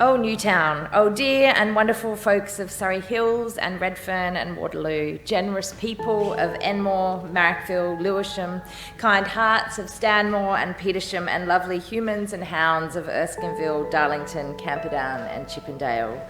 Oh, Newtown, oh dear and wonderful folks of Surrey Hills and Redfern and Waterloo, generous people of Enmore, Marrickville, Lewisham, kind hearts of Stanmore and Petersham, and lovely humans and hounds of Erskineville, Darlington, Camperdown and Chippendale.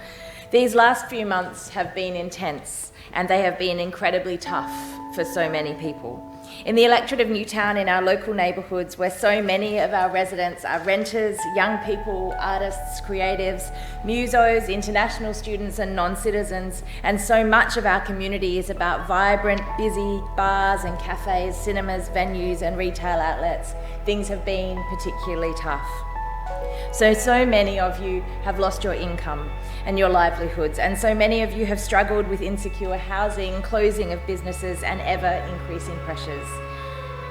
These last few months have been intense, and they have been incredibly tough for so many people. In the electorate of Newtown, in our local neighbourhoods, where so many of our residents are renters, young people, artists, creatives, musos, international students and non-citizens, and so much of our community is about vibrant, busy bars and cafes, cinemas, venues and retail outlets, things have been particularly tough. So many of you have lost your income and your livelihoods, and so many of you have struggled with insecure housing, closing of businesses and ever-increasing pressures.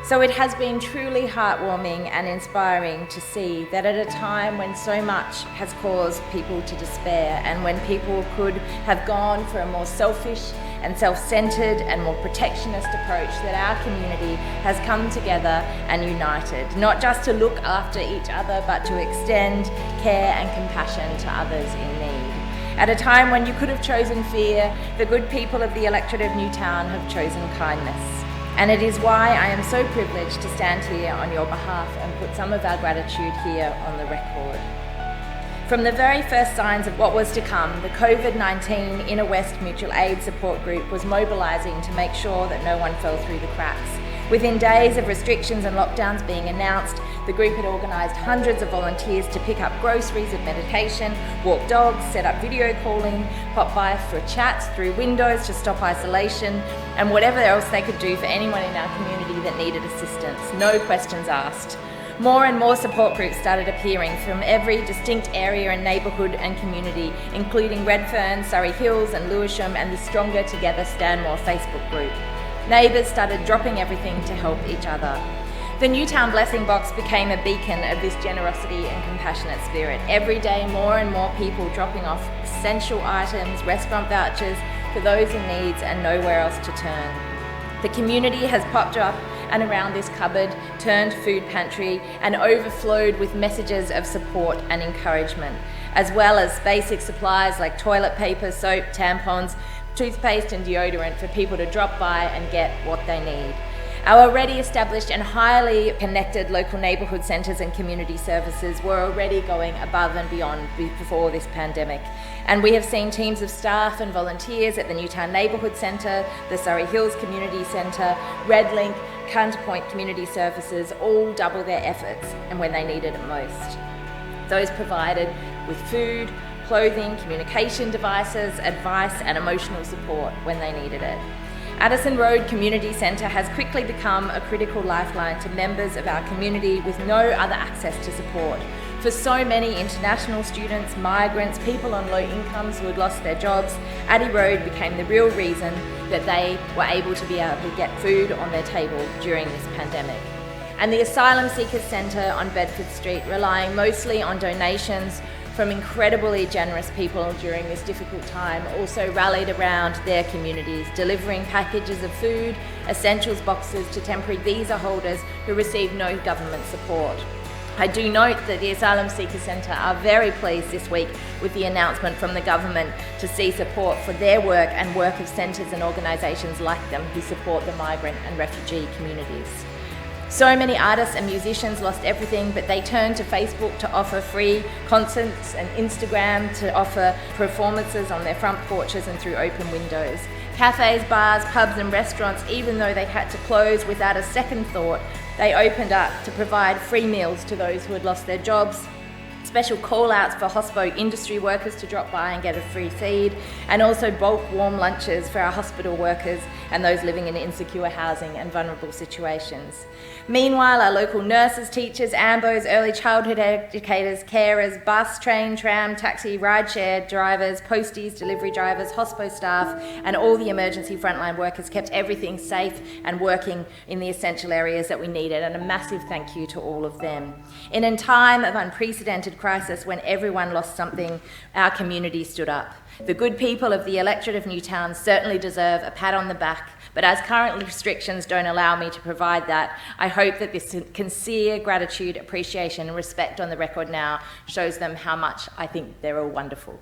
So it has been truly heartwarming and inspiring to see that at a time when so much has caused people to despair, and when people could have gone for a more selfish and self-centred and more protectionist approach, that our community has come together and united, not just to look after each other, but to extend care and compassion to others in need. At a time when you could have chosen fear, the good people of the electorate of Newtown have chosen kindness. And it is why I am so privileged to stand here on your behalf and put some of our gratitude here on the record. From the very first signs of what was to come, the COVID-19 Inner West Mutual Aid Support Group was mobilising to make sure that no one fell through the cracks. Within days of restrictions and lockdowns being announced, the group had organised hundreds of volunteers to pick up groceries and medication, walk dogs, set up video calling, pop by for chats through windows to stop isolation, and whatever else they could do for anyone in our community that needed assistance, no questions asked. More and more support groups started appearing from every distinct area and neighbourhood and community, including Redfern, Surrey Hills and Lewisham, and the Stronger Together Stanmore Facebook group. Neighbours started dropping everything to help each other. The Newtown Blessing Box became a beacon of this generosity and compassionate spirit. Every day, more and more people dropping off essential items, restaurant vouchers for those in need and nowhere else to turn. The community has popped up and around this cupboard, turned food pantry, and overflowed with messages of support and encouragement, as well as basic supplies like toilet paper, soap, tampons, toothpaste and deodorant for people to drop by and get what they need. Our already established and highly connected local neighbourhood centres and community services were already going above and beyond before this pandemic. And we have seen teams of staff and volunteers at the Newtown Neighbourhood Centre, the Surrey Hills Community Centre, Redlink, Counterpoint Community Services all double their efforts and when they needed it most. Those provided with food, clothing, communication devices, advice and emotional support when they needed it. Addison Road Community Centre has quickly become a critical lifeline to members of our community with no other access to support. For so many international students, migrants, people on low incomes who had lost their jobs, Addie Road became the real reason that they were able to be able to get food on their table during this pandemic. And the Asylum Seekers Centre on Bedford Street, relying mostly on donations from incredibly generous people during this difficult time, also rallied around their communities, delivering packages of food, essentials boxes to temporary visa holders who received no government support. I do note that the Asylum Seekers Centre are very pleased this week with the announcement from the government to see support for their work and work of centres and organisations like them who support the migrant and refugee communities. So many artists and musicians lost everything, but they turned to Facebook to offer free concerts and Instagram to offer performances on their front porches and through open windows. Cafes, bars, pubs and restaurants, even though they had to close without a second thought, they opened up to provide free meals to those who had lost their jobs, special call-outs for hospo industry workers to drop by and get a free feed, and also bulk warm lunches for our hospital workers and those living in insecure housing and vulnerable situations. Meanwhile, our local nurses, teachers, AMBOs, early childhood educators, carers, bus, train, tram, taxi, rideshare drivers, posties, delivery drivers, hospo staff, and all the emergency frontline workers kept everything safe and working in the essential areas that we needed, and a massive thank you to all of them. In a time of unprecedented crisis, when everyone lost something, our community stood up. The good people of the electorate of Newtown certainly deserve a pat on the back, But as current restrictions don't allow me to provide that, I hope that this sincere gratitude, appreciation and respect on the record now shows them how much I think they're all wonderful.